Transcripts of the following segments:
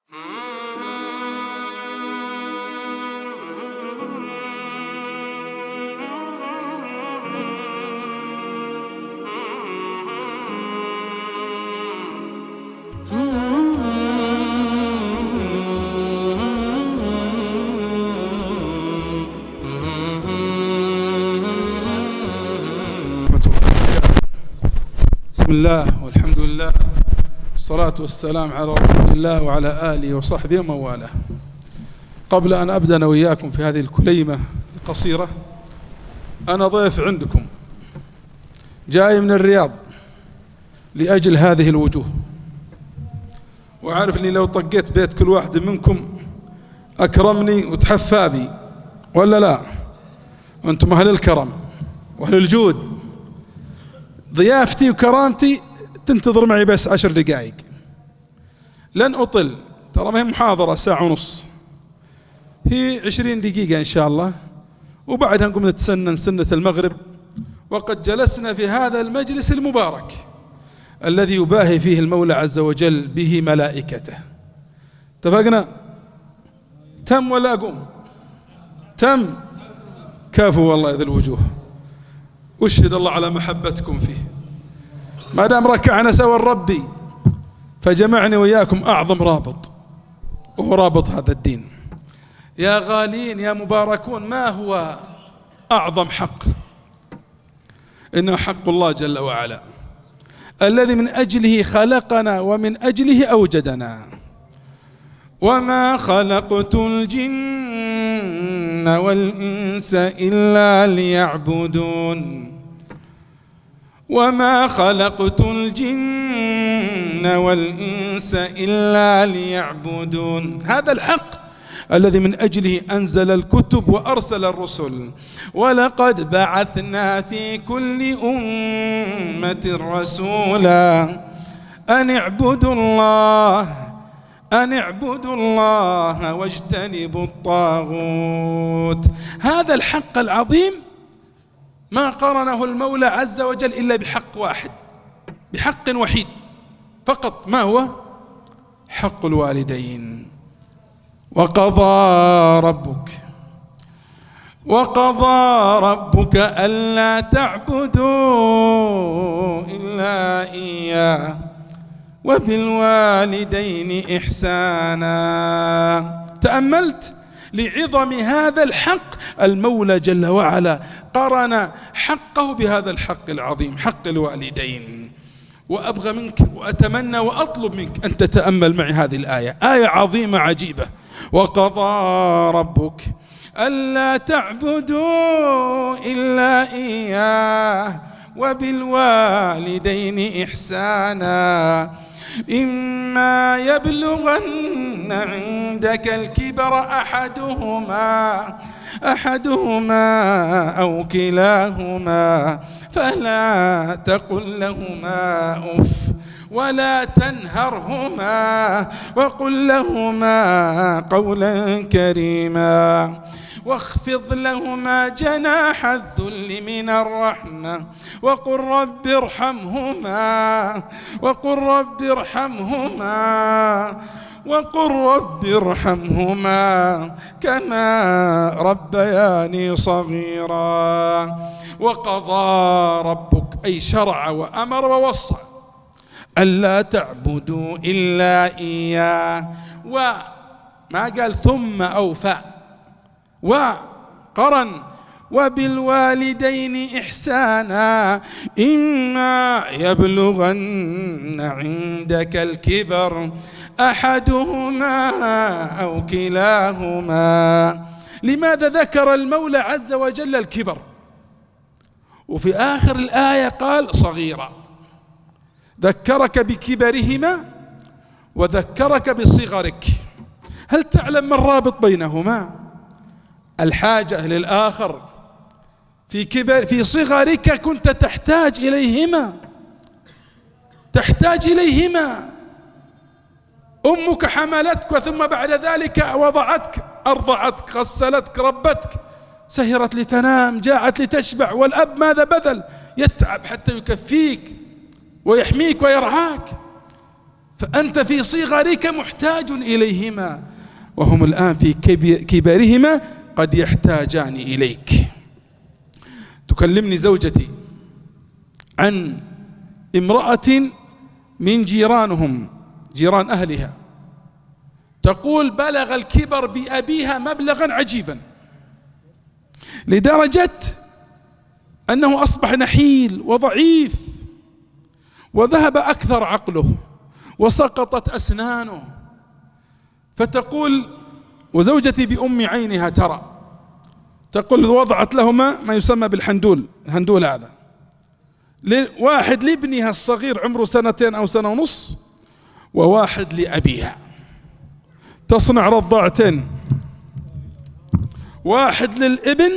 بسم الله والحمد لله والصلاة والسلام على رسول الله وعلى آله وصحبه ومن والاه. قبل أن أبدأ أنا وإياكم في هذه الكليمة القصيرة، أنا ضيف عندكم جاي من الرياض لأجل هذه الوجوه، وعارف أني لو طقيت بيت كل واحد منكم أكرمني وتحفى بي ولا لا؟ أنتم أهل الكرم وأهل الجود. ضيافتي وكرامتي تنتظر معي بس 10 دقائق، لن أطل، ترى ما هي محاضرة ساعة ونص، هي 20 دقيقة إن شاء الله، وبعدها نقوم نتسنن سنة المغرب. وقد جلسنا في هذا المجلس المبارك الذي يباهي فيه المولى عز وجل به ملائكته. اتفقنا؟ تم ولا أقوم؟ تم. كافوا والله ذي الوجوه، أشهد الله على محبتكم فيه. ما دام ركعنا سوى الربي فجمعني وإياكم أعظم رابط، وهو رابط هذا الدين. يا غالين يا مباركون، ما هو أعظم حق؟ إنه حق الله جل وعلا الذي من أجله خلقنا ومن أجله أوجدنا. وما خلقت الجن والإنس إلا ليعبدون. وما خلقت الجن والإنس إلا ليعبدون. هذا الحق الذي من أجله أنزل الكتب وأرسل الرسل. ولقد بعثنا في كل أمة رسولا أن اعبدوا الله واجتنبوا الطاغوت. هذا الحق العظيم ما قرنه المولى عز وجل إلا بحق واحد، بحق وحيد فقط. ما هو؟ حق الوالدين. وقضى ربك ألا تعبدوا إلا إياه وبالوالدين إحسانا. تأملت لعظم هذا الحق، المولى جل وعلا قرن حقه بهذا الحق العظيم، حق الوالدين. وأبغى منك وأتمنى وأطلب منك أن تتأمل معي هذه الآية، آية عظيمة عجيبة. وقضى ربك ألا تعبدوا إلا إياه وبالوالدين إحسانا. إما يبلغن عندك الكبر أحدهما أو كلاهما فلا تقل لهما أف ولا تنهرهما وقل لهما قولا كريما واخفض لهما جناح الذل من الرحمة وقل رب ارحمهما كما ربياني صغيرا. وقضى ربك أي شرع وأمر ووصى ألا تعبدوا إلا إياه. وما قال ثم أو فاء، وقرن وبالوالدين إحسانا. إما يبلغن عندك الكبر أحدهما أو كلاهما. لماذا ذكر المولى عز وجل الكبر وفي آخر الآية قال صغيرا؟ ذكرك بكبرهما وذكرك بصغرك. هل تعلم ما الرابط بينهما؟ الحاجة للآخر. في صغرك كنت تحتاج إليهما. أمك حملتك ثم بعد ذلك وضعتك، أرضعتك، غسلتك، ربتك، سهرت لتنام، جاعت لتشبع. والأب ماذا بذل؟ يتعب حتى يكفيك ويحميك ويرعاك. فأنت في صغرك محتاج إليهما، وهم الآن في كبارهما قد يحتاجان إليك. تكلمني زوجتي عن امرأة من جيرانهم، جيران أهلها، تقول بلغ الكبر بأبيها مبلغا عجيبا، لدرجة أنه أصبح نحيل وضعيف، وذهب أكثر عقله، وسقطت أسنانه. فتقول، وزوجتي بأم عينها ترى، تقول وضعت لهما ما يسمى بالحندول، الهندول هذا، واحد لابنها الصغير عمره 2 أو 1.5 سنة، وواحد لأبيها. تصنع رضاعتين، واحد للابن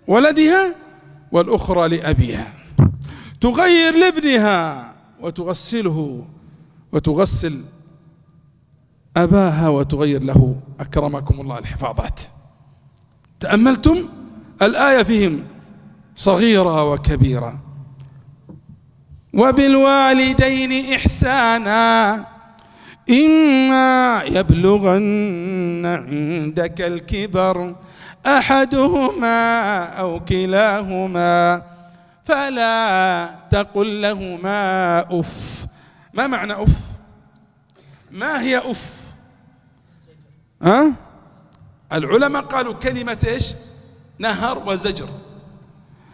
ولدها والأخرى لأبيها. تغير لابنها وتغسله وتغسل أباها وتغير له أكرمكم الله الحفاظات. تأملتم الآية فيهم صغيرة وكبيرة. وبالوالدين إحسانا إما يبلغن عندك الكبر أحدهما أو كلاهما فلا تقل لهما أف. ما معنى أف؟ ما هي أف؟ العلماء قالوا كلمة إيش؟ نهر وزجر.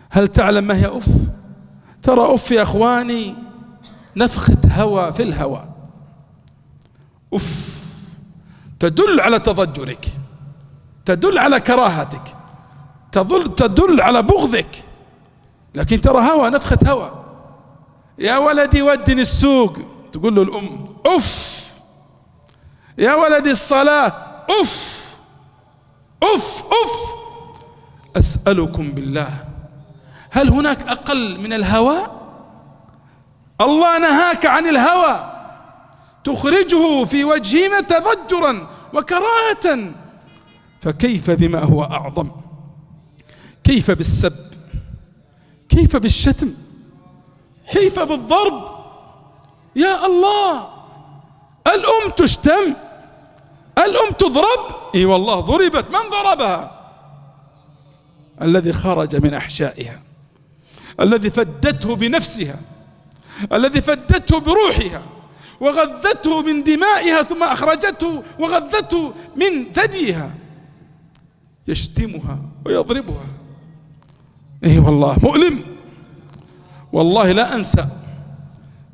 هل تعلم ما هي أف؟ ترى أف يا أخواني نفخة هواء في الهواء. أف تدل على تضجرك، تدل على كراهتك، تدل على بغضك، لكن ترى هواء، نفخة هواء. يا ولدي ودني السوق، تقول له الأم أف. يا ولدي الصلاة أف أف أف. أسألكم بالله، هل هناك أقل من الهواء؟ الله نهاك عن الهوى تخرجه في وجهنا تضجرا وكراهة، فكيف بما هو أعظم؟ كيف بالسب؟ كيف بالشتم؟ كيف بالضرب؟ يا الله، الأم تشتم، الأم تضرب. اي والله ضربت. من ضربها؟ الذي خرج من أحشائها، الذي فدته بنفسها، الذي فدته بروحها وغذته من دمائها ثم أخرجته وغذته من ثديها، يشتمها ويضربها. اي والله مؤلم. والله لا أنسى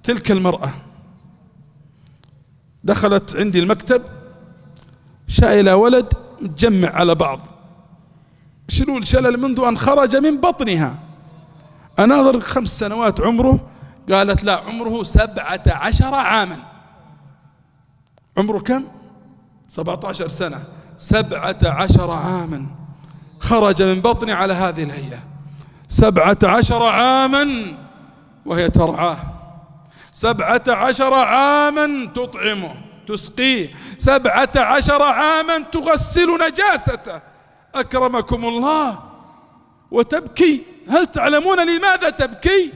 تلك المرأة، دخلت عندي المكتب شايلة ولد متجمع على بعض، شلل منذ أن خرج من بطنها. أناظر 5 سنوات عمره. قالت لا، عمره 17 عاما. عمره كم؟ 17 سنة. 17 عاما خرج من بطني على هذه الهيئة. 17 عاما وهي ترعاه، 17 عاما تطعمه تسقيه، 17 عاما تغسل نجاسته، أكرمكم الله، وتبكي. هل تعلمون لماذا تبكي؟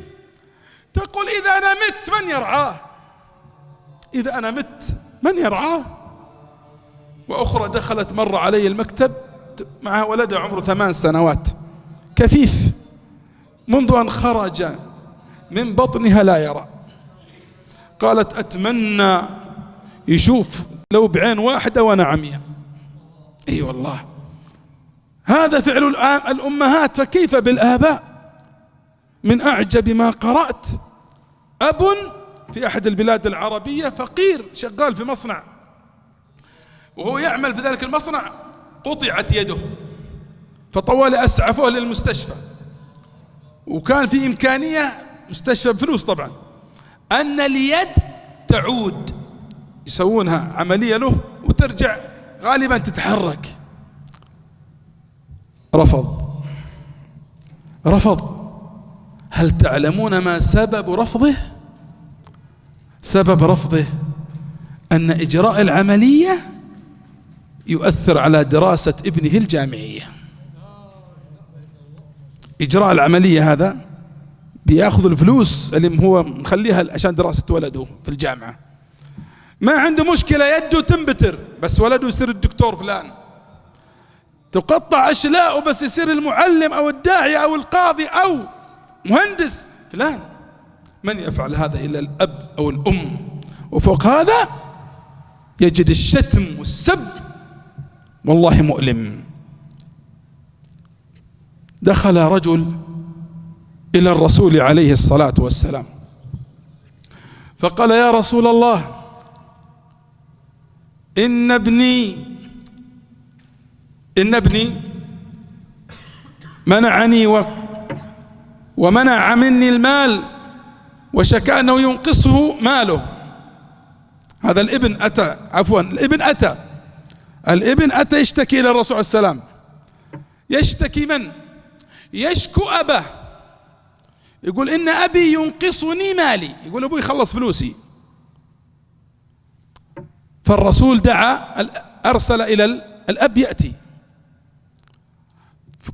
تقول إذا أنا مت من يرعاه؟ إذا أنا مت من يرعاه؟ وأخرى دخلت مرة علي المكتب معها ولدها عمره 8 سنوات كفيف، منذ أن خرج من بطنها لا يرى. قالت أتمنى يشوف لو بعين واحدة وأنا عمياء. أي والله هذا فعل الأمهات، فكيف بالآباء؟ من أعجب ما قرأت أب في أحد البلاد العربية فقير شغال في مصنع، وهو يعمل في ذلك المصنع قطعت يده، فطوال أسعفوه للمستشفى، وكان في إمكانية مستشفى بفلوس طبعا أن اليد تعود، يسوونها عملية له وترجع غالبا تتحرك. رفض. هل تعلمون ما سبب رفضه؟ سبب رفضه أن إجراء العملية يؤثر على دراسة ابنه الجامعية. إجراء العملية هذا بيأخذ الفلوس اللي هو مخليها عشان دراسة ولده في الجامعة، ما عنده مشكلة يده تنبتر بس ولده يصير الدكتور فلان، تقطع أشلاءه بس يصير المعلم أو الداعية أو القاضي أو مهندس فلان. من يفعل هذا إلا الأب أو الأم؟ وفوق هذا يجد الشتم والسب، والله مؤلم. دخل رجل إلى الرسول عليه الصلاة والسلام فقال: يا رسول الله، إن ابني منعني ومنع مني المال وشكى أنه ينقصه ماله. هذا الابن أتى، عفوا الابن أتى يشتكي إلى الرسول عليه السلام. يشتكي من؟ يشكو أباه، يقول: إن أبي ينقصني مالي، يقول أبوي خلص فلوسي. فالرسول أرسل إلى الأب يأتي.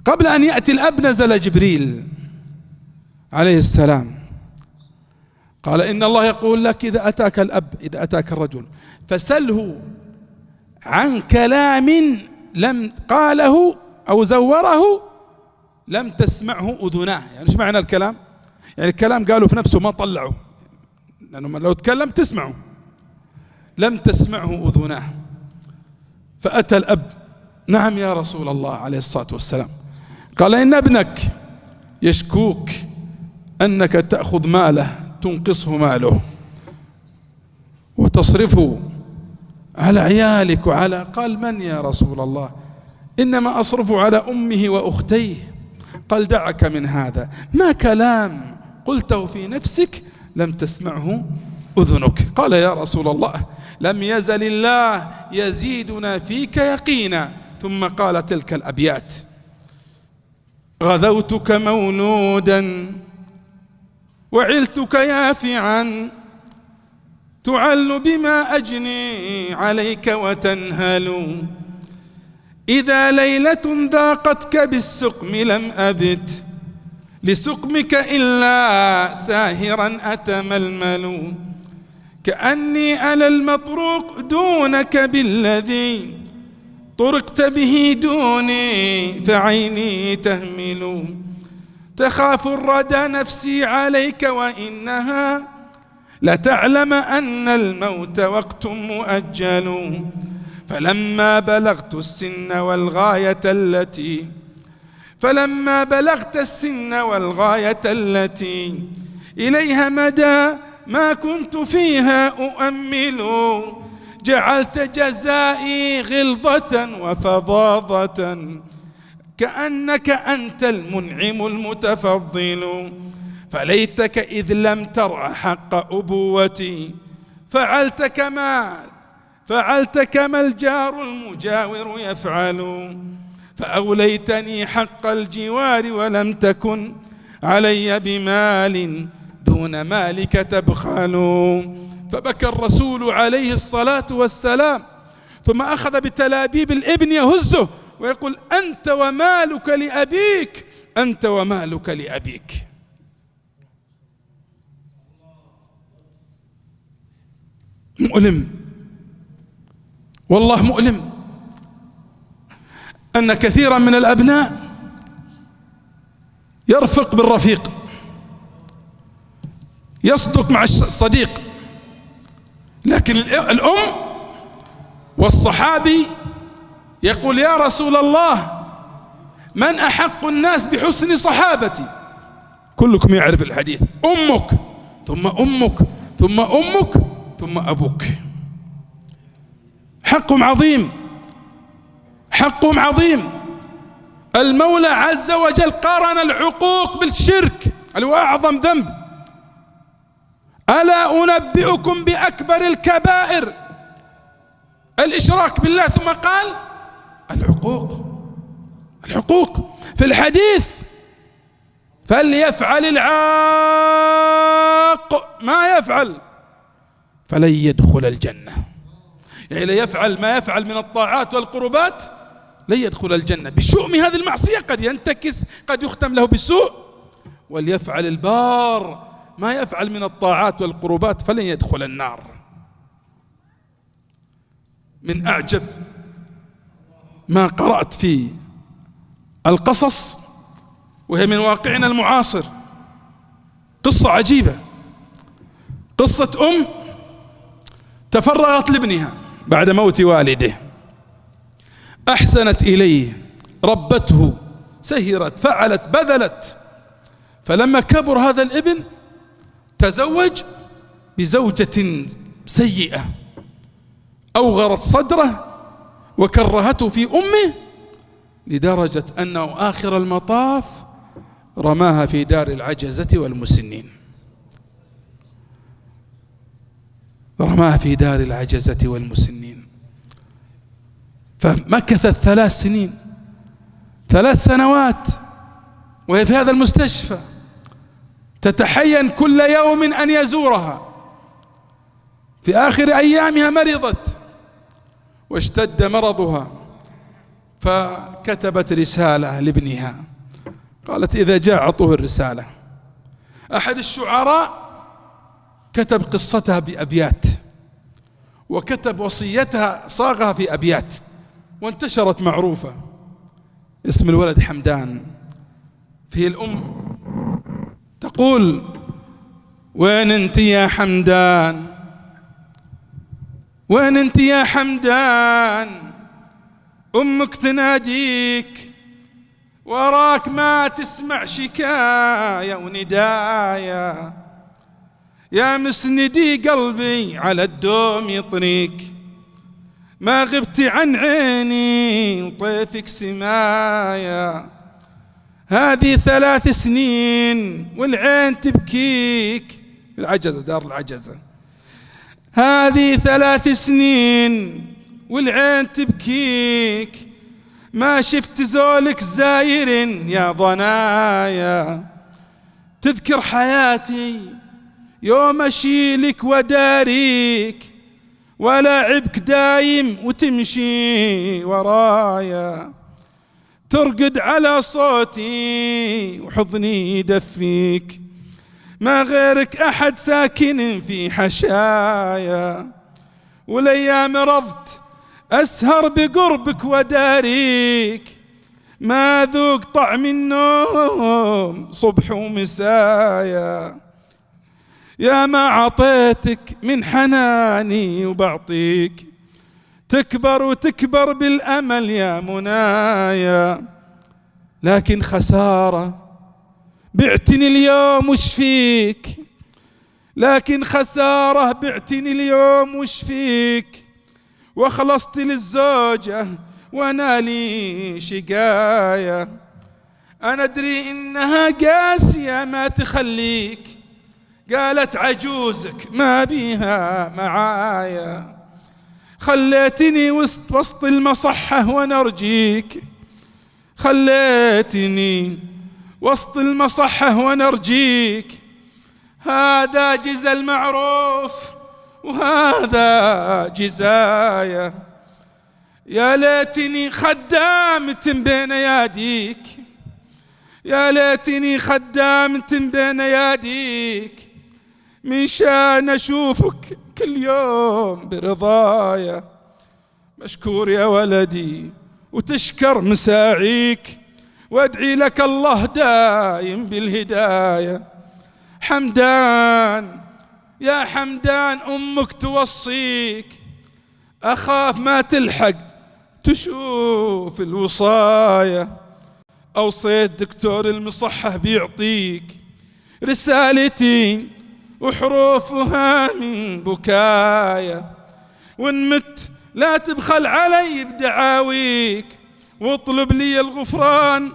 قبل أن يأتي الأب نزل جبريل عليه السلام قال: إن الله يقول لك إذا أتاك الرجل فسله عن كلام لم قاله أو زوره لم تسمعه أذناه. يعني إيش معنى الكلام؟ يعني الكلام قالوا في نفسه ما طلعه، لأنه لو تكلم تسمعه، لم تسمعه أذناه. فأتى الأب: نعم يا رسول الله عليه الصلاة والسلام. قال: إن ابنك يشكوك أنك تأخذ ماله، تنقصه ماله وتصرفه على عيالك قال: من يا رسول الله؟ إنما أصرفه على أمه وأختيه. قال: دعك من هذا، ما كلام قلته في نفسك لم تسمعه أذنك. قال: يا رسول الله، لم يزل الله يزيدنا فيك يقينا. ثم قال تلك الأبيات: غذوتك مولودا وعلتك يافعا، تعل بما أجني عليك وتنهل، إذا ليلة ضاقتك بالسقم لم أبت لسقمك إلا ساهرا أتململ، كأني على المطروق دونك بالذي طرقت به دوني فعيني تهمل، تخاف الردى نفسي عليك وإنها لتعلم أن الموت وقت مؤجل، فلما بلغت السن والغاية التي إليها مدى ما كنت فيها أؤمل، جعلت جزائي غلظة وفظاظة كأنك أنت المنعم المتفضل، فليتك إذ لم ترع حق أبوتي فعلت كما الجار المجاور يفعل، فأوليتني حق الجوار ولم تكن علي بمال دون مالك تبخل. فبكى الرسول عليه الصلاة والسلام، ثم أخذ بتلابيب الابن يهزه ويقول: أنت ومالك لأبيك، أنت ومالك لأبيك. مؤلم، والله مؤلم أن كثيرا من الأبناء يرفق بالرفيق، يصدق مع الصديق، لكن الأم والصحابي يقول: يا رسول الله، من أحق الناس بحسن صحابتي؟ كلكم يعرف الحديث: أمك ثم أمك ثم أمك ثم أبوك. حقهم عظيم. المولى عز وجل قارن العقوق بالشرك اللي هو أعظم ذنب. ألا أنبئكم بأكبر الكبائر؟ الإشراك بالله. ثم قال: العقوق في الحديث: فليفعل العاق ما يفعل فلن يدخل الجنة. يعني لا يفعل ما يفعل من الطاعات والقربات لن يدخل الجنة بشؤم هذه المعصية، قد ينتكس، قد يختم له بالسوء. وليفعل البار ما يفعل من الطاعات والقربات فلن يدخل النار. من أعجب ما قرأت في القصص، وهي من واقعنا المعاصر. قصة عجيبة، قصة تفرغت لابنها بعد موت والده، أحسنت إليه، ربته، سهرت، فعلت، بذلت. فلما كبر هذا الابن تزوج بزوجة سيئة أوغرت صدره وكرهته في أمه، لدرجة أنه آخر المطاف رماها في دار العجزة والمسنين. رماها في دار العجزة والمسنين. فمكثت 3 سنين، 3 سنوات وهي في هذا المستشفى، تتحين كل يوم أن يزورها. في آخر أيامها مرضت واشتد مرضها، فكتبت رسالة لابنها، قالت إذا جاء أعطوه الرسالة. أحد الشعراء كتب قصتها بأبيات، وكتب وصيتها صاغها في أبيات، وانتشرت معروفة. اسم الولد حمدان. فيه الأم تقول: وين انت يا حمدان، وين انت يا حمدان، أمك تناديك، وراك ما تسمع شكاية ونداية، يا مسندي قلبي على الدوم يطريك، ما غبت عن عيني وطيفك سمايا، هذه 3 سنين والعين تبكيك. العجزة، دار العجزة. هذه 3 سنين والعين تبكيك، ما شفت زولك زاير يا ضنايا، تذكر حياتي يوم أشيلك وداريك، ولاعبك دايم وتمشي ورايا، ترقد على صوتي وحضني يدفيك، ما غيرك أحد ساكن في حشايا، والأيام رضت أسهر بقربك وداريك، ما ذوق طعم النوم صبح ومسايا، يا ما عطيتك من حناني وبعطيك، تكبر وتكبر بالأمل يا منايا، لكن خسارة بعتني اليوم وش فيك، لكن خسارة بعتني اليوم وش فيك، وخلصت للزوجة وانا لي شقايا، انا ادري انها قاسية ما تخليك، قالت عجوزك ما بيها معايا، خليتني وسط المصحة وانا ارجيك، خليتني وسط المصحة وانا ارجيك، هذا جزا المعروف وهذا جزايا، يا ليتني خدامة بين يديك، يا ليتني خدامة بين يديك، من شان أشوفك كل يوم برضايا، مشكور يا ولدي وتشكر مساعيك، وادعي لك الله دايم بالهداية. حمدان يا حمدان أمك توصيك، أخاف ما تلحق تشوف الوصايا، أوصيت دكتور المصحة بيعطيك رسالتي وحروفها من بكايا، وإن مت لا تبخل علي بدعاويك، واطلب لي الغفران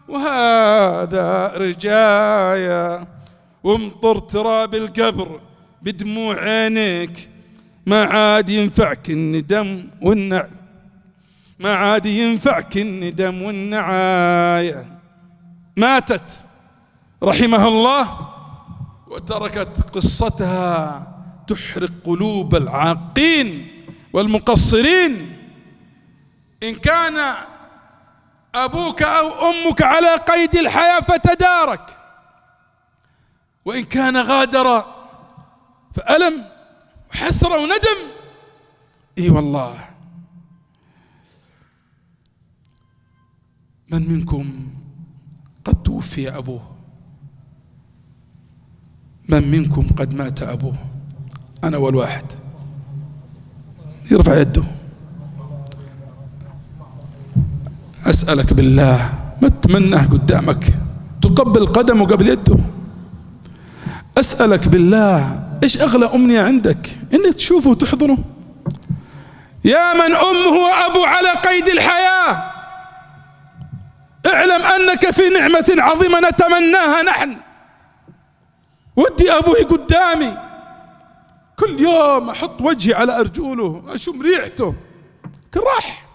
وهذا رجايا، وامطر تراب القبر بدموع عينيك، ما عاد ينفعك الندم ما عاد ينفعك الندم والنعاية. ماتت رحمها الله وتركت قصتها تحرق قلوب العاقين والمقصرين. إن كان أبوك أو أمك على قيد الحياة فتدارك، وإن كان غادر فألم وحسرة وندم. إي والله من منكم قد توفي أبوه؟ من منكم قد مات أبوه؟ أنا أول واحد يرفع يده. أسألك بالله، ما تتمناه قدامك تقبل قدمه قبل يده؟ أسألك بالله، إيش أغلى أمنية عندك؟ إنك تشوفه وتحضنه. يا من أمه وأبو على قيد الحياة، اعلم أنك في نعمة عظيمة نتمناها نحن. ودي أبوي قدامي، كل يوم أحط وجهي على أرجوله أشم ريحته، كل راح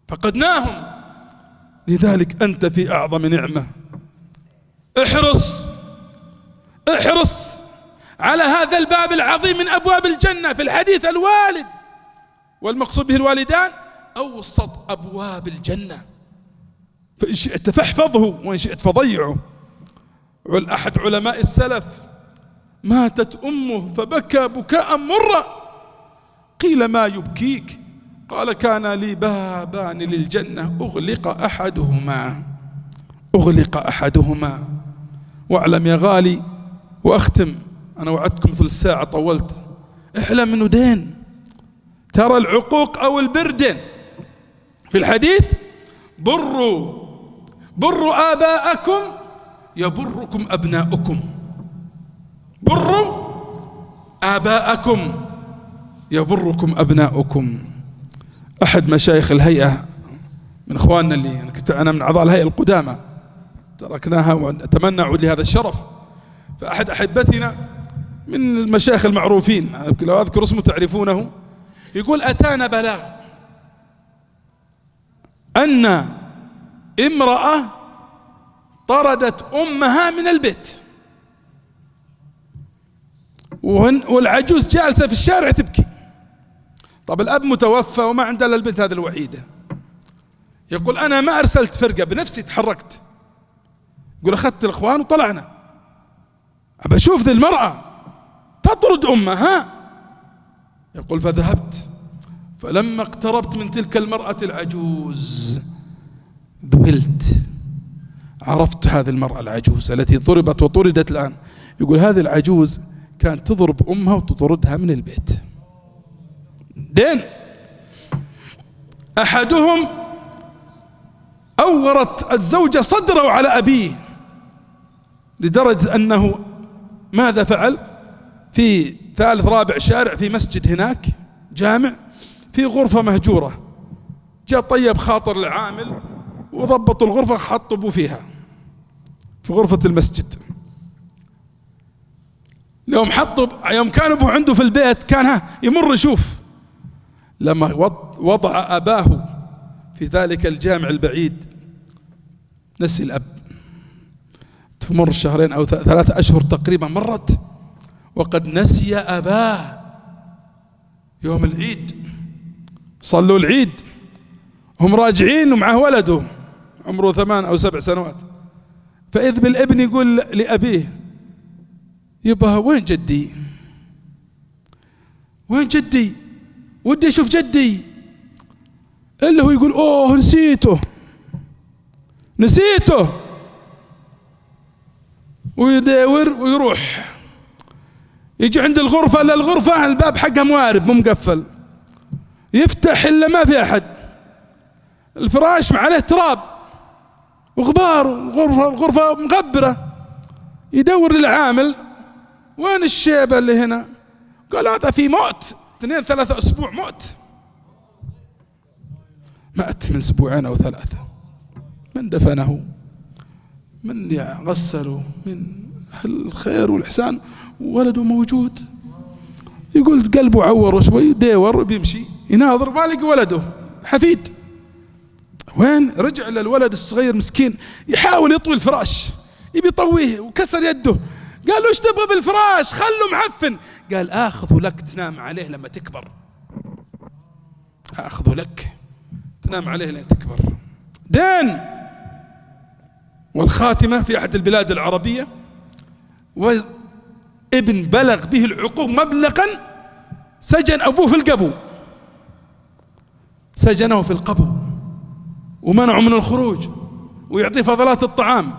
فقدناهم. لذلك أنت في أعظم نعمة. احرص على هذا الباب العظيم من أبواب الجنة. في الحديث الوالد والمقصود به الوالدان أوسط أبواب الجنة، فإن شئت فاحفظه وإن شئت فضيعه. أحد علماء السلف ماتت أمه فبكى بكاء مرة، قيل ما يبكيك؟ قال كان لي بابان للجنة أغلق أحدهما. واعلم يا غالي، وأختم، أنا وعدتكم ثلث ساعة طولت، احلم منه دين. ترى العقوق أو البردين في الحديث بروا آباءكم يبركم أبناؤكم. بروا آباءكم يبركم أبناؤكم. أحد مشايخ الهيئة من إخواننا اللي أنا من أعضاء الهيئة القدامى تركناها ونتمنى أعود لهذا الشرف، فأحد أحبتنا من المشايخ المعروفين لو أذكر اسمه تعرفونه، يقول أتانا بلاغ أن امرأة طردت أمها من البيت، والعجوز جالسة في الشارع تبكي. طب الأب متوفى وما عنده إلا البنت هذه الوحيدة. يقول أنا ما أرسلت فرقة، بنفسي تحركت. يقول أخذت الإخوان وطلعنا أبى أشوف ذي المرأة تطرد أمها. يقول فذهبت، فلما اقتربت من تلك المرأة العجوز ذهلت، عرفت هذه المرأة العجوز التي ضربت وطردت الآن. يقول هذه العجوز كانت تضرب أمها وتطردها من البيت. دين أحدهم أورت الزوجة صدره على أبيه لدرجة أنه ماذا فعل؟ في ثالث رابع شارع في مسجد هناك جامع في غرفة مهجورة، جاء طيب خاطر العامل وضبطوا الغرفة، حطوا أبوه فيها في غرفة المسجد. يوم كان أبوه عنده في البيت كان يمر يشوف، لما وضع أباه في ذلك الجامع البعيد نسي الأب. تمر شهرين أو 3 أشهر تقريبا مرت وقد نسي أباه. يوم العيد صلوا العيد، هم راجعين ومعه ولده عمره 8 أو 7 سنوات، فإذ بالابن يقول لأبيه يبا وين جدي؟ وين جدي؟ ودي أشوف جدي. إلا هو يقول أوه نسيته، ويدور ويروح يجي عند الغرفة، إلا الغرفة الباب حقها موارب مو مقفل، يفتح إلا ما في أحد، الفراش عليه تراب وغبار، الغرفة مغبرة. يدور للعامل وين الشيبة اللي هنا؟ قال هذا في موت 2-3 أسبوع موت. مات من 2 أو 3 أسبوع. من دفنه؟ من غسله؟ من أهل الخير والإحسان، ولده موجود. يقول قلبه عور شوي، ديور بيمشي يناظر ما لقى ولده حفيد. وين؟ رجع للولد الصغير مسكين يحاول يطوي الفراش، يبي يطويه وكسر يده. قال له ايش تبغى بالفراش؟ خله معفن. قال آخذه لك تنام عليه لما تكبر، آخذه لك تنام عليه لين تكبر. دين. والخاتمة في أحد البلاد العربية، وابن بلغ به العقوق مبلغا سجن أبوه في القبو، سجنه في القبو ومنعه من الخروج ويعطيه فضلات الطعام.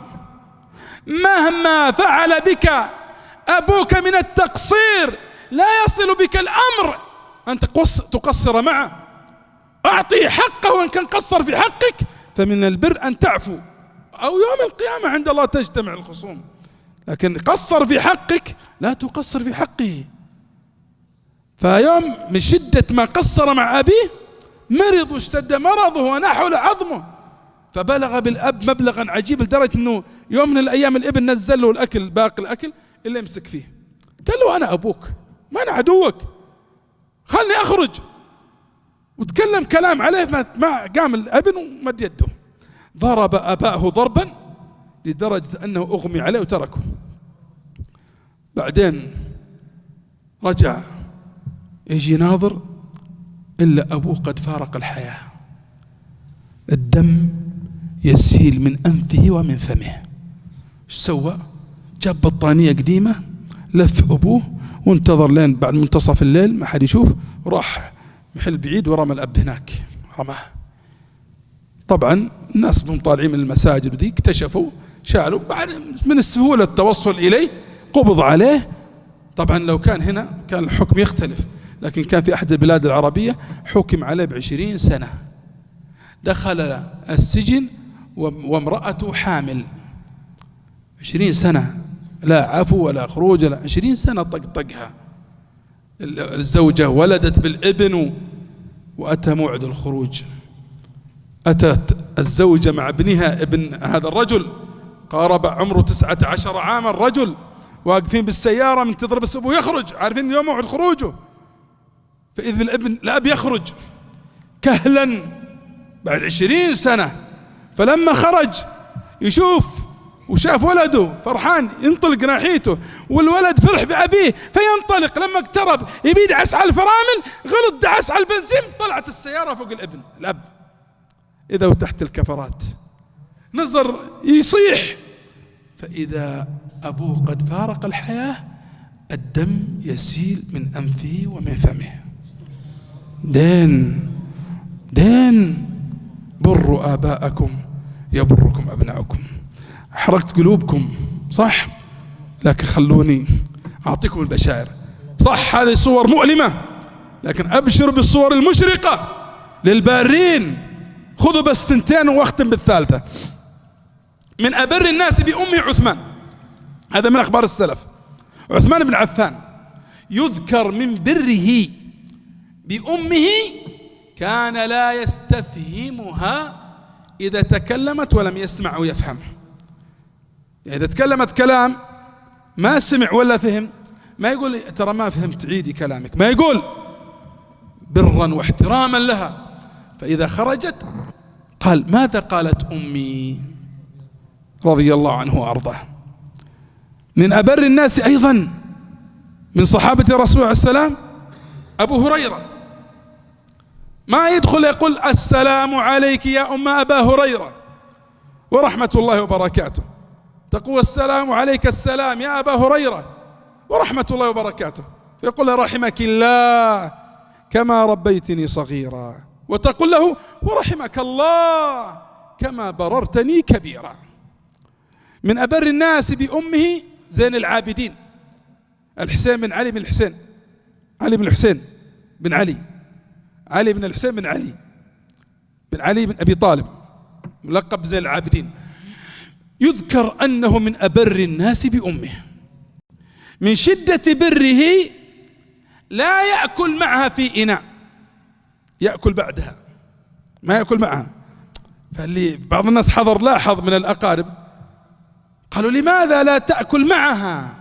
مهما فعل بك أبوك من التقصير لا يصل بك الأمر أن تقصر معه. أعطيه حقه، وإن كان قصر في حقك فمن البر أن تعفو، أو يوم القيامة عند الله تجتمع الخصوم. لكن قصر في حقك لا تقصر في حقه. فيوم من شدة ما قصر مع أبيه مرض واشتد مرضه ونحل عظمه، فبلغ بالأب مبلغا عجيب لدرجة أنه يوم من الأيام الابن نزل له الأكل، باقي الأكل اللي يمسك فيه، قال له أنا أبوك ما أنا عدوك، خلني أخرج. وتكلم كلام عليه، ما قام الابن ومد يده، ضرب أباه ضربا لدرجة أنه أغمي عليه وتركه. بعدين رجع يجي ناظر إلا أبوه قد فارق الحياة، الدم يسيل من أنفه ومن فمه. ايش سوى؟ جاب بطانية قديمة لف أبوه وانتظر لين بعد منتصف الليل ما حد يشوف، وراح محل بعيد ورمى الأب هناك، رماه. طبعا الناس من طالعين من المساجد ودي اكتشفوا، شالوا، بعد من السهولة التوصل إليه قبض عليه. طبعا لو كان هنا كان الحكم يختلف، لكن كان في أحد البلاد العربية حكم عليه ب20 سنة. دخل السجن وامرأته حامل، 20 سنة لا عفو ولا خروج، لا 20 سنة طقها. الزوجة ولدت بالابن وأتى موعد الخروج. أتت الزوجة مع ابنها، ابن هذا الرجل قارب عمره 19 عاما، الرجل واقفين بالسيارة منتظر بس أبوه يخرج، عارفين اليوم موعد خروجه. فإذ بالابن الأب يخرج كهلا بعد 20 سنة. فلما خرج يشوف وشاف ولده فرحان ينطلق ناحيته، والولد فرح بأبيه فينطلق. لما اقترب يبي يدعس على الفرامل، غلط دعس على البنزين، طلعت السيارة فوق الابن الأب إذا وتحت الكفرات. نظر يصيح، فإذا أبوه قد فارق الحياة، الدم يسيل من أنفه ومن فمه. دين بروا آباءكم يبركم أبناؤكم. حرقت قلوبكم صح، لكن خلوني أعطيكم البشائر. صح هذه صور مؤلمة، لكن أبشر بالصور المشرقة للبارين. خذوا بس 2 واختم بالثالثة. من أبر الناس بأمه عثمان، هذا من أخبار السلف. عثمان بن عفان يذكر من بره بأمه كان لا يستفهمها إذا تكلمت ولم يسمع ويفهم. يعني إذا تكلمت كلام ما سمع ولا فهم، ما يقول ترى ما فهمت عيدي كلامك، ما يقول، برا واحتراما لها. فإذا خرجت قال ماذا قالت أمي رضي الله عنه وأرضاه. من أبر الناس أيضا من صحابة الرسول عليه السلام أبو هريرة، ما يدخل يقول السلام عليك يا أم أبا هريرة ورحمة الله وبركاته، تقول السلام عليك السلام يا أبا هريرة ورحمة الله وبركاته، فيقول رحمك الله كما ربيتني صغيرا، وتقول له ورحمك الله كما بررتني كبيرا. من أبر الناس بأمه زين العابدين الحسين بن علي بن الحسين، علي بن الحسين بن علي، علي بن الحسين بن علي بن علي بن أبي طالب، ملقب زين العابدين. يذكر أنه من أبر الناس بأمه، من شدة بره لا يأكل معها في إناء، يأكل بعدها، ما يأكل معها. فاللي بعض الناس حضر لاحظ من الأقارب قالوا لماذا لا تأكل معها،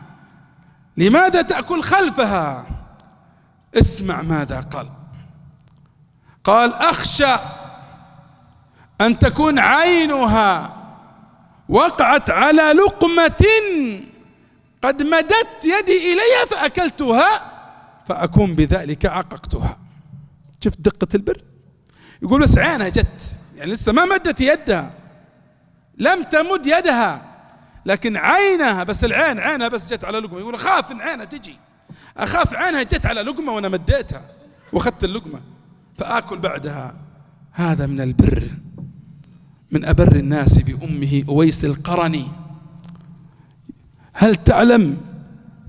لماذا تأكل خلفها؟ اسمع ماذا قال. قال أخشى أن تكون عينها وقعت على لقمة قد مدت يدي إليها فأكلتها فأكون بذلك عققتها. شفت دقة البر؟ يقول بس عينها جت، يعني لسه ما مدت يدها، لم تمد يدها، لكن عينها بس، العين عينها بس جت على لقمة. يقول أخاف إن عينها تجي، أخاف عينها جت على لقمة وأنا مديتها وأخذت اللقمة فآكل بعدها. هذا من البر. من أبر الناس بأمه أويس القرني. هل تعلم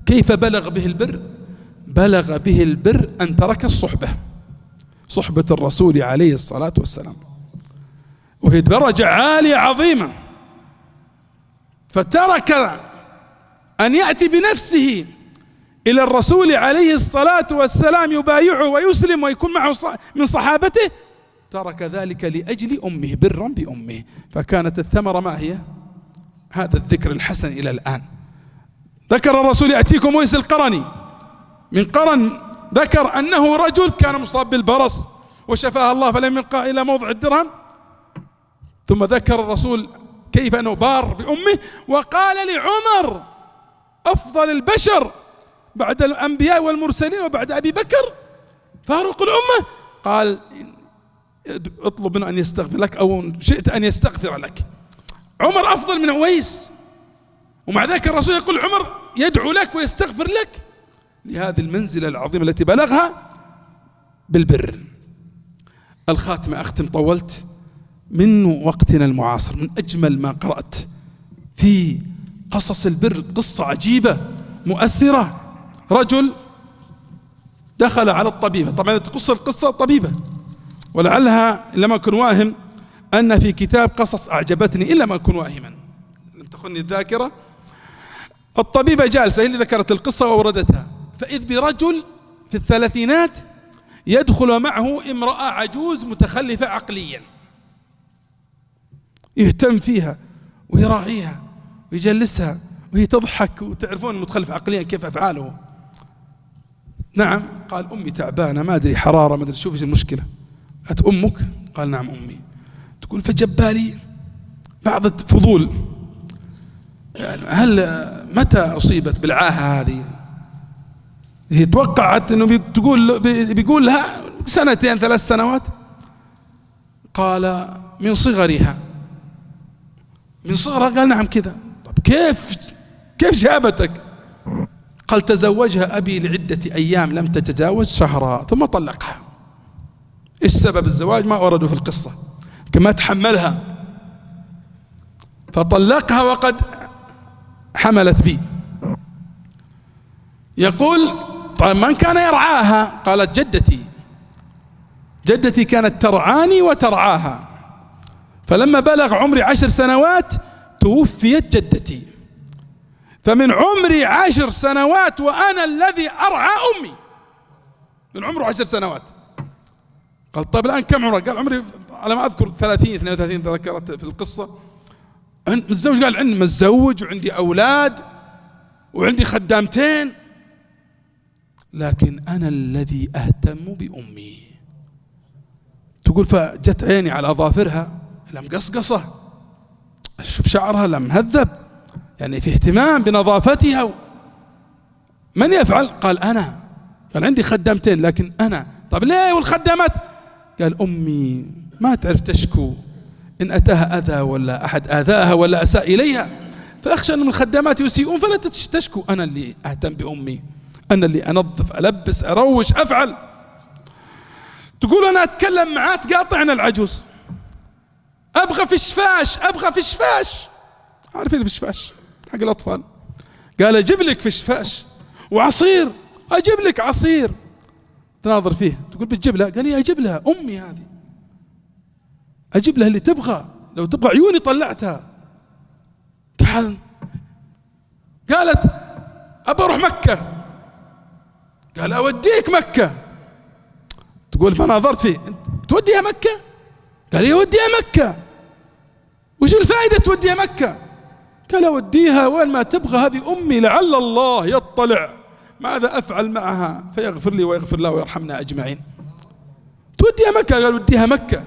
كيف بلغ به البر؟ بلغ به البر أن ترك الصحبة، صحبة الرسول عليه الصلاة والسلام، وهي درجة عالية عظيمة، فترك أن يأتي بنفسه إلى الرسول عليه الصلاة والسلام يبايعه ويسلم ويكون معه من صحابته، ترك ذلك لأجل أمه، برا بأمه. فكانت الثمرة ما هي؟ هذا الذكر الحسن إلى الآن. ذكر الرسول يأتيكم أويس القرني من قرن، ذكر أنه رجل كان مصاب بالبرص وشفاه الله فلم يلقى إلى موضع الدرهم. ثم ذكر الرسول كيف أنه بار بأمه، وقال لعمر أفضل البشر بعد الأنبياء والمرسلين وبعد أبي بكر فاروق الأمة، قال اطلب منه أن يستغفر لك أو شئت أن يستغفر لك. عمر أفضل من أويس، ومع ذلك الرسول يقول عمر يدعو لك ويستغفر لك لهذه المنزلة العظيمة التي بلغها بالبر. الخاتمة، أختم طولت، من وقتنا المعاصر من أجمل ما قرأت في قصص البر قصة عجيبة مؤثرة. رجل دخل على الطبيبة، طبعا تقص القصة طبيبة، ولعلها لما أكون واهم أن في كتاب قصص أعجبتني إلا ما أكون واهما لم تخني الذاكرة. الطبيبة جالسة هي اللي ذكرت القصة وأوردتها، فإذ برجل في الثلاثينات يدخل معه امرأة عجوز متخلفة عقليا، يهتم فيها ويراعيها ويجلسها وهي تضحك، وتعرفون المتخلف عقليا كيف أفعاله. نعم، قال أمي تعبانة، ما أدري حرارة، ما أدري شوف إيش المشكلة. قالت أمك؟ قال نعم أمي. تقول فجبالي بعض الفضول، هل متى أصيبت بالعاهة هذه؟ هي توقعت أنه بيقول لها 2 3 سنوات. قال من صغرها. من صغرها؟ قال نعم كذا. طب كيف جابتك؟ قال تزوجها أبي لعدة أيام لم تتجاوز شهرا ثم طلقها. إيش سبب الزواج؟ ما وردوا في القصة، كما تحملها فطلقها وقد حملت بي. يقول طيب من كان يرعاها؟ قالت جدتي كانت ترعاني وترعاها، فلما بلغ عمري 10 سنوات توفيت جدتي، فمن عمري 10 سنوات وأنا الذي أرعى أمي، من عمره 10 سنوات. قال طيب الآن كم عمرك؟ قال عمري على ما أذكر 30 32 ذكرت في القصة. متزوج؟ قال عندي متزوج وعندي أولاد وعندي خدامتين، لكن أنا الذي أهتم بأمي. تقول فجت عيني على أظافرها لم قصقصة، أشوف شعرها لم هذب، يعني في اهتمام بنظافتها. من يفعل؟ قال أنا. قال عندي خدامتين لكن أنا. طب ليه والخدامات؟ قال أمي ما تعرف تشكو، إن أتاها أذى ولا أحد آذاها ولا أساء إليها فأخشى أن من الخدامات يسيئون فلا تشكو، أنا اللي أهتم بأمي، أنا اللي أنظف ألبس أروش أفعل. تقول أنا أتكلم معاه تقاطعنا العجوز، أبغى فشفاش، أبغى فشفاش. عارفين الفشفاش حق الأطفال؟ قال أجيب لك فشفاش وعصير، أجيب لك عصير. تناظر فيه، تقول بتجيب لها؟ قال لي أجيب لها أمي هذه، أجيب لها اللي تبغى، لو تبغى عيوني طلعتها. قالت أبى أروح مكة. قال أوديك مكة. تقول فناظرت فيه، توديها مكة؟ قال يوديها مكة. وش الفائدة توديها مكة؟ قال أوديها وين ما تبغى، هذه أمي لعل الله يطلع ماذا أفعل معها فيغفر لي ويغفر لها ويرحمنا أجمعين. توديها مكة؟ قال وديها مكة.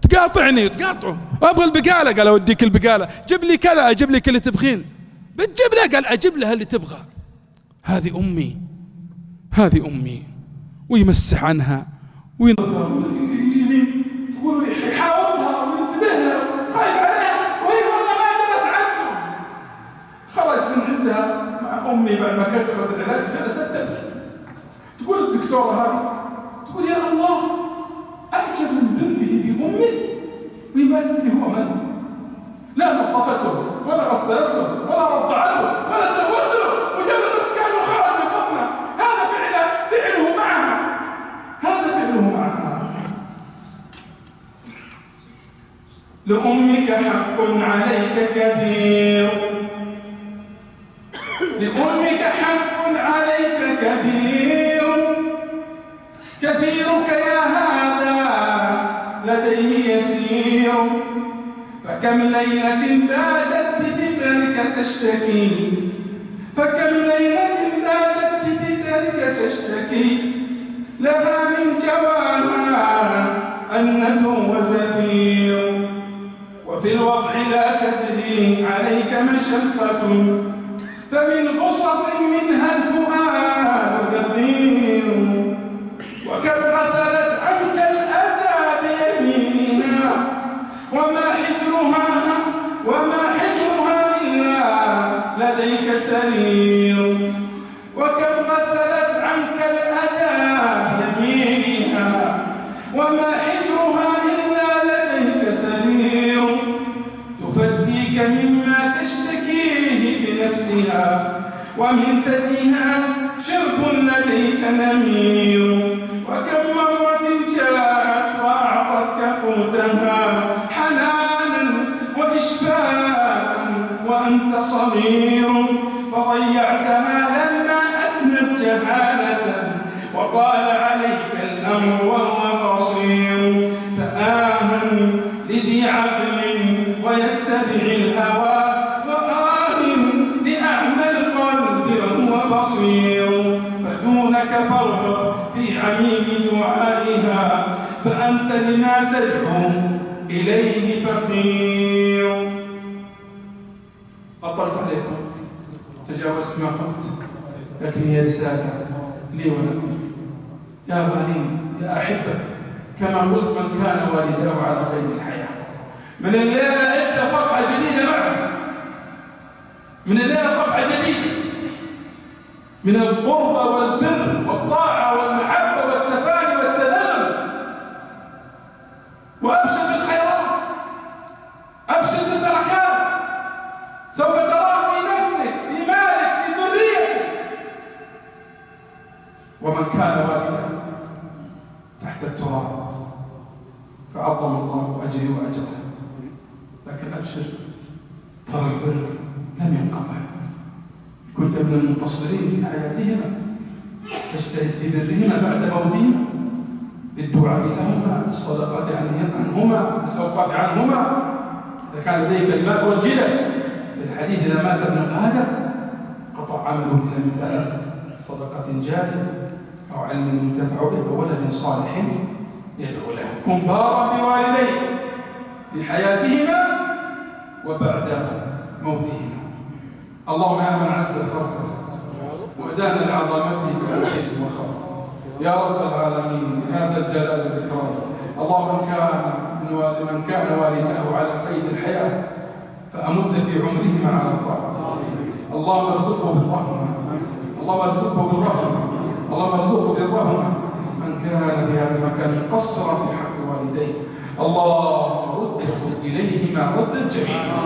تقاطعني وتقاطعه، أبغى البقالة. قال أوديك البقالة. جيب لي كذا، أجيب لك اللي تبغين. بتجيب لها؟ قال أجيب لها اللي تبغى. هذه أمي، هذه أمي. ويمسح عنها تقول يحاولها وينتبه لها، خايف عليها، وهي والله ما درت عنه. خرج من عندها مع أمي بعد ما كتبت العلاج جلست تبكي. تقول الدكتورة هذه، تقول يا الله أعجب من بره بأمي وهي ما تدري هو من. غسلت له ولا رضعته ولا سوت له، مجرد بس كانه خرج من بطنه. هذا فعله معها، هذا فعله معها. لأمك حق عليك كبير، لأمك حق عليك كبير، كثيرك يا هذا لديه يسير، فكم ليلة باتت بثقلك تشتكي، فكم ليلة باتت بثقلك تشتكي، لها من جواها أنة وزفير، وفي الوضع لا تدري عليك مشقة، فمن غصص منها الفؤاد يطير، وكم غسلت عنك الأذى بيمينها، وما حجرها إلا لديك سرير، وكم غسلت عنك الأذى بيمينها، وما حجرها إلا لديك سرير، تفديك مما تشتكيه بنفسها، ومن ثديها شرب لديك نمير، وكم مرة جاءت وأعطتك قوتها حنانا وإشفاقا وأنت صغير، فضيعتها لما أسنت جهالة، وطال عليك الأمر وهو قصير، فآها لذي عقل ويتبع الهوى، وآه لأعمى القلب وهو بصير، فدونك فرق في عميم دعائها، فأنت لما تدعو إليه فقير. أطلت عليكم، تجاوزت ما قلت، لكن هي رسالة لي ولكم يا غالين يا أحبة. كما قلت، من كان والداه على قيد الحياة، من الليلة ابدأ صفحة جديدة معه، من الليلة صفحة جديدة من القربة والبر والطاعة والمحبة والتفاني والتذلل، وأبشر بالخيرات، أبشر بالبركات، سوف تراه في نفسك، في مالك، في ذريتك. ومن كان والدا تحت التراب فعظم الله أجري وأجره، لكن أبشر، ترى البر لم ينقطع. كنت من المقصرين في حياتهما فاجتهد في برهما بعد موتهما، بالدعاء لهما، بالصدقات عنهما، بالأوقاف عنهما. إذا كان لديك الماء والجلد، في الحديث إذا مات ابن آدم قطع عمله إلا من ثلاث: صدقة جارية، أو علم ينتفع به، أو ولد صالح يدعو له. كن بارا بوالديك في حياتهما وبعد موتهما. اللهم يا من عز فارتفع ودان لعظمته بلا شيء وخر، يا رب العالمين يا ذا الجلال والإكرام. اللهم من كان والداه على قيد الحياة فأمد في عمرهما على طاعتك. اللهم ارزقه بالرحمة، اللهم ارزقه بالرحمة، اللهم ارزقه بالرحمة. من كان في هذا المكان مقصرا في حق والديه، اللهم رده إليهما ردا جميلا،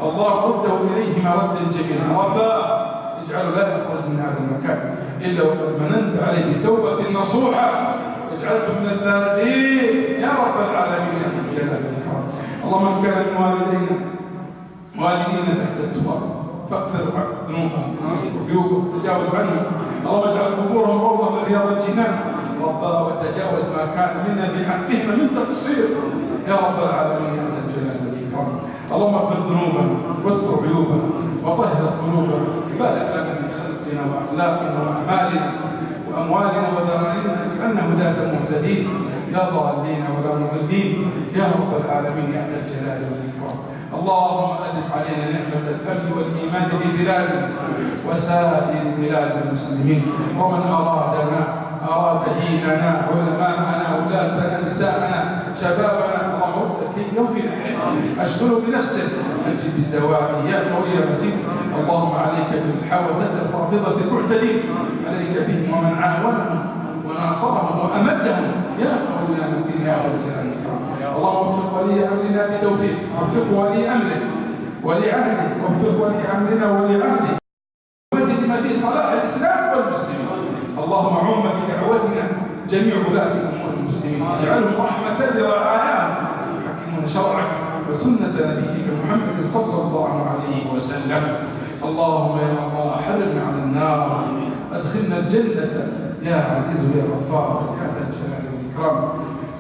اللهم رده إليهما ردا جميلا. ربا اجعله لا يخرج من هذا المكان إلا وقد مننت عليه بتوبة نصوحة، واجعلته من البارين يا رب العالمين يا ذا الجلال والإكرام. اللهم من كان من والدينا تحت التراب فاغفر ذنوبهم ونصر عيوبهم وتجاوز عنهم. اللهم اجعل قبورهم روضة من رياض الجنان ربا، وتجاوز ما كان منا في حقهما من تقصير يا رب العالمين يا ذا الجلال والإكرام. اللهم اغفر ذنوبنا واستر عيوبنا وطهر قلوبنا، بارك لنا في خلقنا وأخلاقنا وأعمالنا وأموالنا وذرائرنا، اجعلنا هداة مهتدين لا ضالين ولا مضلين يا رب العالمين يا ذا الجلال والإكرام. اللهم أدم علينا نعمة الأمن والإيمان في بلادنا وسائر بلاد المسلمين. ومن أراد ديننا، علماءنا، ولاتنا، نساءنا، شبابنا، اللهم رد كيده في نحره، أشغله بنفسه، أنجب بزوائه يا قوي يا متين. اللهم عليك بالحوثة الرافضة المعتدين، عليك بهم ومن عاونهم وناصرهم وأمدهم يا قوي يا متين يا ذا الجلال والإكرام. اللهم وفق ولي أمرنا بتوفيق، وفق ولي أمره ولعهده، وفق ولي أمرنا ولعهده، ومثل ما في صلاح الإسلام والمسلمين. اللهم عم بدعوتنا جميع ولاة أمور المسلمين، اجعلهم رحمة لرعاياهم يحكمون شرعك وسنة نبيك محمد صلى الله عليه وسلم. اللهم يا الله حرمنا على النار، أدخلنا الجنة يا عزيز يا غفار يا ذا الجلال والإكرام.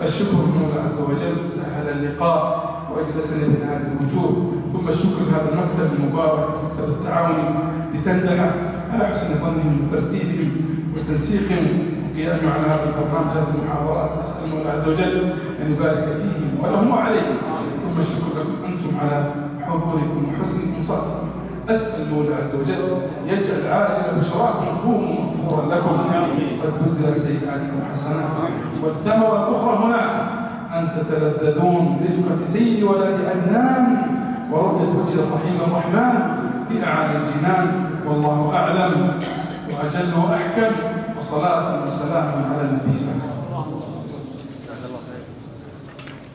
الشكر لله عز وجل سهل اللقاء وأجلسنا بين هذه الوجوه، ثم الشكر لهذا المكتب المبارك مكتب التعاون لتندحة على حسن ظنهم وترتيبهم وتنسيقهم وقيامهم على هذا البرنامج هذه المحاضرات. نسأل الله عز وجل أن يبارك فيهم ولهم وعليهم. ثم الشكر لكم أنتم على حضوركم وحسن إنصاتكم. أسأل المولى عز وجل يجعل عاجل بشراكم قوموا مغفورا لكم، قد بدلت سيئاتكم حسنات، والثمرة الأخرى هناك أن تتلذذون برفقة سيد ولد أدنان ورؤية وجه الرحيم الرحمن في أعالي الجنان. والله أعلم وأجل وأحكم، وصلاة وسلاما على النبي الأكرم.